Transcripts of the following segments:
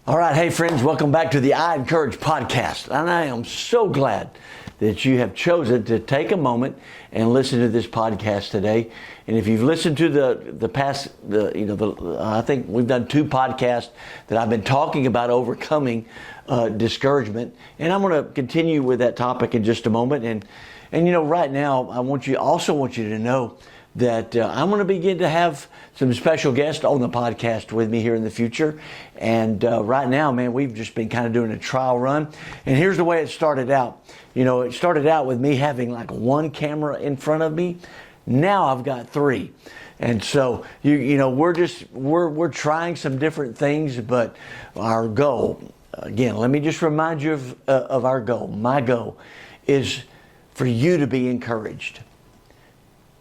All right, hey friends, welcome back to the I Encourage podcast. And I am so glad that you have chosen to take a moment and listen to this podcast today. And if you've listened to the past, I think we've done 2 podcasts that I've been talking about overcoming discouragement. And I'm going to continue with that topic in just a moment. And right now, I want you to know that I'm going to begin to have some special guests on the podcast with me here in the future. And right now, man, we've just been kind of doing a trial run. And here's the way it started out. It started out with me having like 1 camera in front of me. Now I've got 3. And so, we're trying some different things, but our goal, again, let me just remind you of our goal. My goal is for you to be encouraged.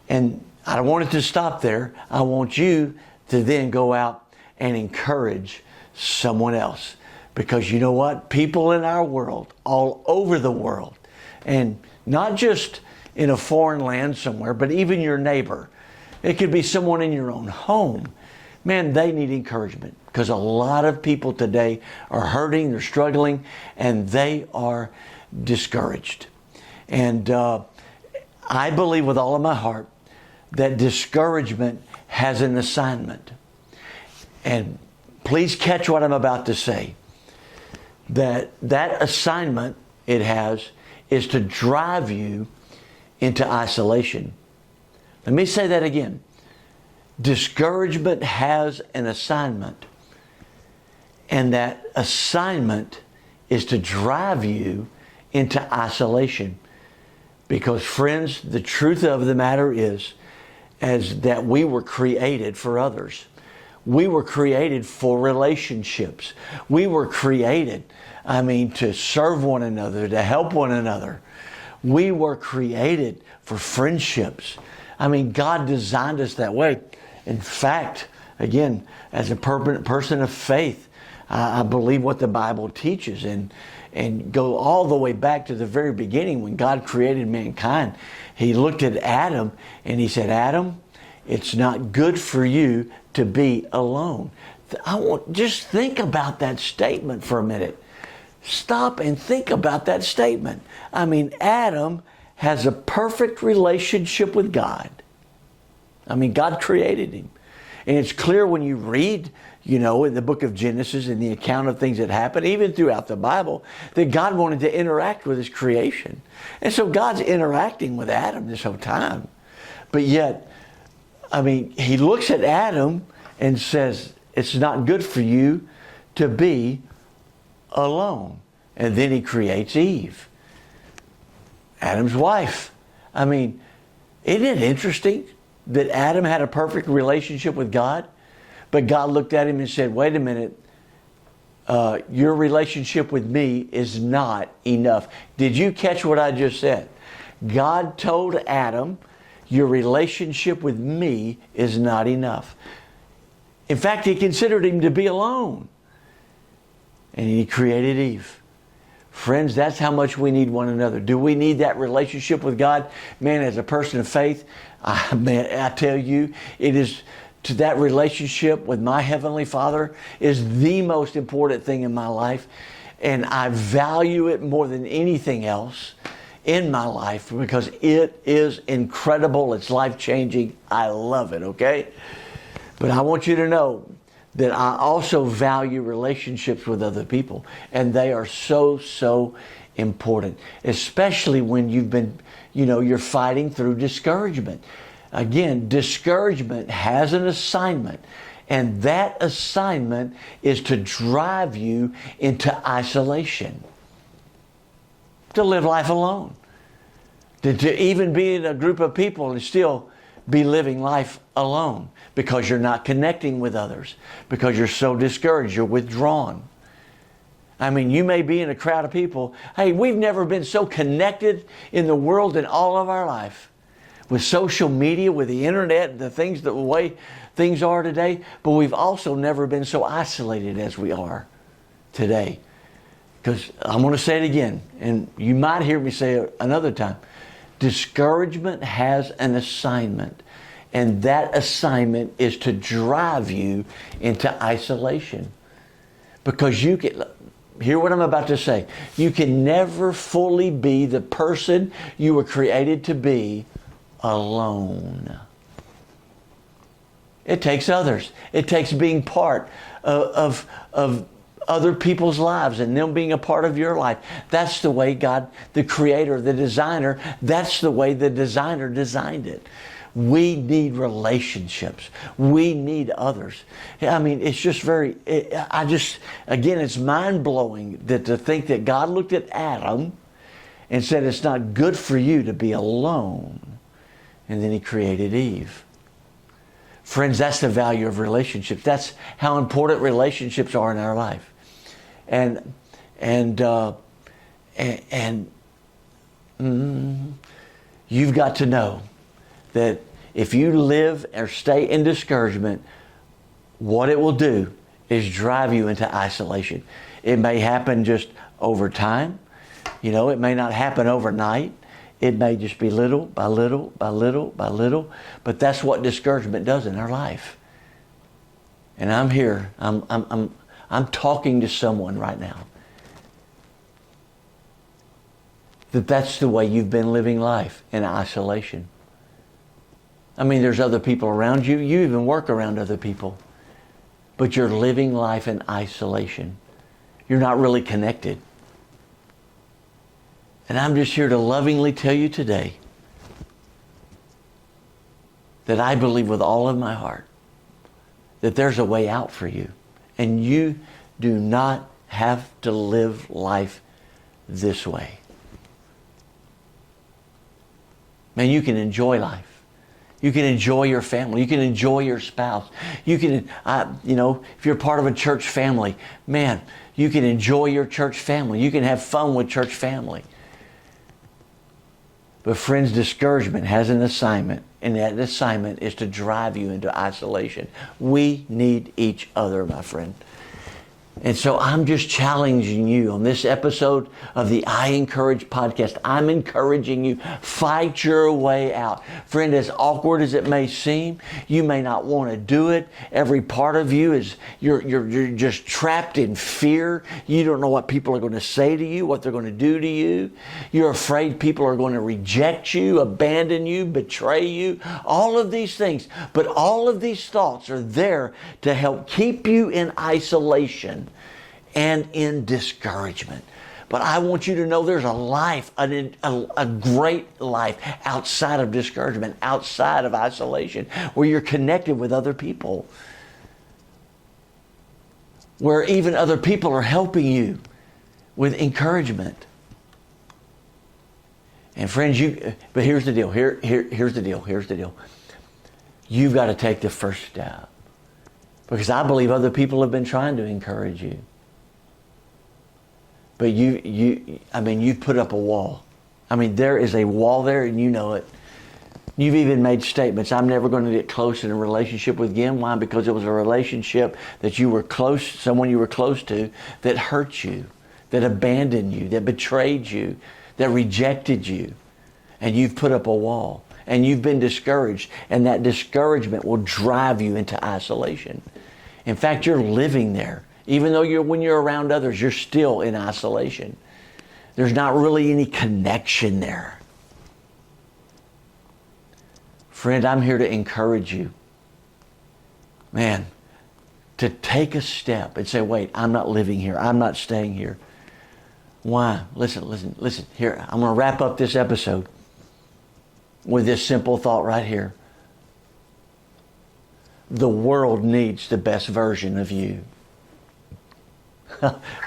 And I don't want it to stop there. I want you to then go out and encourage someone else. Because you know what? People in our world, all over the world, and not just in a foreign land somewhere, but even your neighbor. It could be someone in your own home. Man, they need encouragement. Because a lot of people today are hurting, they're struggling, and they are discouraged. And I believe with all of my heart that discouragement has an assignment. And please catch what I'm about to say. That assignment it has is to drive you into isolation. Let me say that again. Discouragement has an assignment. And that assignment is to drive you into isolation. Because friends, the truth of the matter is that we were created for others. We were created for relationships. We were created, to serve one another, to help one another. We were created for friendships. God designed us that way. In fact, again, as a person of faith, I believe what the Bible teaches and go all the way back to the very beginning when God created mankind. He looked at Adam and he said, Adam, it's not good for you to be alone. Just think about that statement for a minute. Stop and think about that statement. Adam has a perfect relationship with God. God created him. And it's clear when you read, in the book of Genesis and the account of things that happen, even throughout the Bible, that God wanted to interact with his creation. And so God's interacting with Adam this whole time. But yet, he looks at Adam and says, it's not good for you to be alone. And then he creates Eve, Adam's wife. Isn't it interesting that Adam had a perfect relationship with God? But God looked at him and said, wait a minute, your relationship with me is not enough. Did you catch what I just said? God told Adam, your relationship with me is not enough. In fact, he considered him to be alone. And he created Eve. Friends, that's how much we need one another. Do we need that relationship with God? Man, as a person of faith, I tell you, it is to that relationship with my Heavenly Father is the most important thing in my life. And I value it more than anything else in my life because it is incredible. It's life-changing. I love it, okay? But I want you to know that I also value relationships with other people. And they are so, so important. Especially when you've been, you're fighting through discouragement. Again, discouragement has an assignment. And that assignment is to drive you into isolation. To live life alone. To even be in a group of people and still be living life alone because you're not connecting with others, because you're so discouraged, you're withdrawn. You may be in a crowd of people. Hey, we've never been so connected in the world in all of our life. With social media, with the internet, the way things are today, but we've also never been so isolated as we are today. Because I'm going to say it again, and you might hear me say it another time. Discouragement has an assignment, and that assignment is to drive you into isolation. Because you can, hear what I'm about to say. You can never fully be the person you were created to be alone. It takes others. It takes being part of other people's lives and them being a part of your life. That's the way God, the creator, the designer, that's the way the designer designed it. We need relationships. We need others. I mean, it's just again, it's mind-blowing that to think that God looked at Adam and said it's not good for you to be alone. And then He created Eve. Friends, that's the value of relationships. That's how important relationships are in our life. You've got to know that if you live or stay in discouragement, what it will do is drive you into isolation. It may happen just over time. You know, it may not happen overnight. It may just be little by little by little by little. But that's what discouragement does in our life. And I'm here. I'm talking to someone right now. That's the way you've been living life, in isolation. I mean, there's other people around you. You even work around other people. But you're living life in isolation. You're not really connected. And I'm just here to lovingly tell you today that I believe with all of my heart that there's a way out for you. And you do not have to live life this way. Man, you can enjoy life. You can enjoy your family. You can enjoy your spouse. You can, if you're part of a church family, man, you can enjoy your church family. You can have fun with church family. But friends, discouragement has an assignment, and that assignment is to drive you into isolation. We need each other, my friend. And so I'm just challenging you on this episode of the I Encourage podcast. I'm encouraging you, fight your way out. Friend, as awkward as it may seem, you may not want to do it. Every part of you is, you're just trapped in fear. You don't know what people are going to say to you, what they're going to do to you. You're afraid people are going to reject you, abandon you, betray you, all of these things. But all of these thoughts are there to help keep you in isolation and in discouragement. But I want you to know there's a life, a great life outside of discouragement, outside of isolation, where you're connected with other people, where even other people are helping you with encouragement. And friends, but here's the deal. Here's the deal. You've got to take the first step, because I believe other people have been trying to encourage you. But you've put up a wall. I mean, there is a wall there, and you know it. You've even made statements. I'm never going to get close in a relationship with Gim. Why? Because it was a relationship that you were close, someone you were close to, that hurt you, that abandoned you, that betrayed you, that rejected you. And you've put up a wall. And you've been discouraged. And that discouragement will drive you into isolation. In fact, you're living there. Even though when you're around others, you're still in isolation. There's not really any connection there. Friend, I'm here to encourage you, man, to take a step and say, wait, I'm not living here. I'm not staying here. Why? Listen. Here, I'm going to wrap up this episode with this simple thought right here. The world needs the best version of you.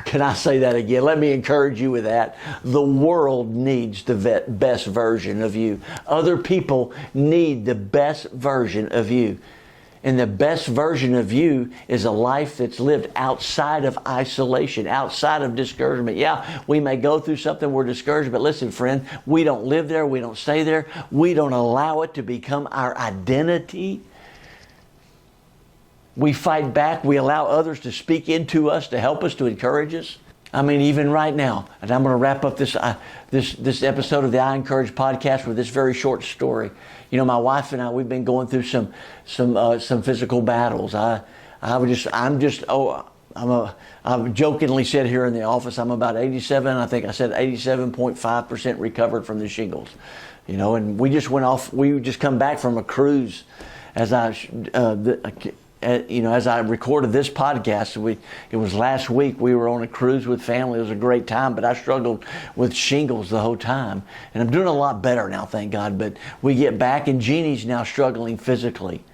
Can I say that again? Let me encourage you with that. The world needs the best version of you. Other people need the best version of you. And the best version of you is a life that's lived outside of isolation, outside of discouragement. Yeah, we may go through something, we're discouraged, but listen, friend, we don't live there, we don't stay there, we don't allow it to become our identity. We fight back. We allow others to speak into us, to help us, to encourage us. I mean, even right now, and I'm going to wrap up this episode of the I Encourage podcast with this very short story. You know, my wife and I, we've been going through some physical battles. I've jokingly said here in the office, I'm about 87. I think I said 87.5% recovered from the shingles. And we just come back from a cruise. As I recorded this podcast, it was last week. We were on a cruise with family. It was a great time, but I struggled with shingles the whole time. And I'm doing a lot better now, thank God. But we get back, and Jeannie's now struggling physically.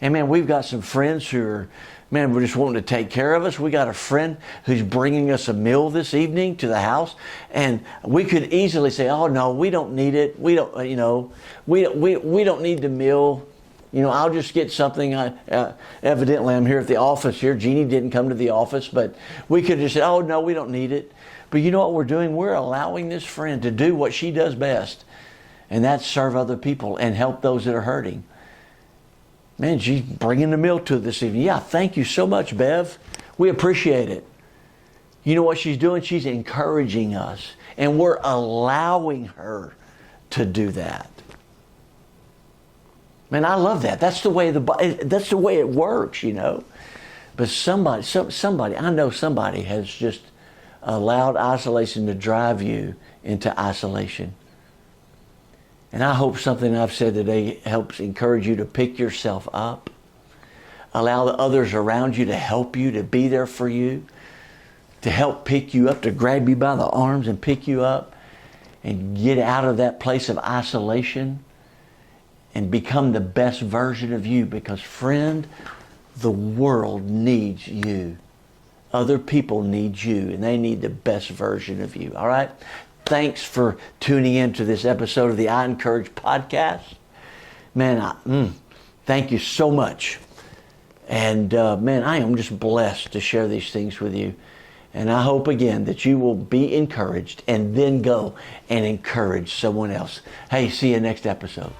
And man, we've got some friends who are, we're just wanting to take care of us. We got a friend who's bringing us a meal this evening to the house, and we could easily say, "Oh no, we don't need it. We don't, we don't need the meal. I'll just get something." Evidently, I'm here at the office here. Jeannie didn't come to the office, but we could just say, "Oh no, we don't need it." But you know what we're doing? We're allowing this friend to do what she does best, and that's serve other people and help those that are hurting. Man, she's bringing the meal to us this evening. Yeah, thank you so much, Bev. We appreciate it. You know what she's doing? She's encouraging us, and we're allowing her to do that. Man, I love that. That's the way it works, But somebody, I know somebody has just allowed isolation to drive you into isolation. And I hope something I've said today helps encourage you to pick yourself up. Allow the others around you to help you, to be there for you, to help pick you up, to grab you by the arms and pick you up and get out of that place of isolation and become the best version of you. Because friend, the world needs you. Other people need you, and they need the best version of you. All right? Thanks for tuning in to this episode of the I Encourage podcast. Man, thank you so much. And I am just blessed to share these things with you. And I hope again that you will be encouraged and then go and encourage someone else. Hey, see you next episode.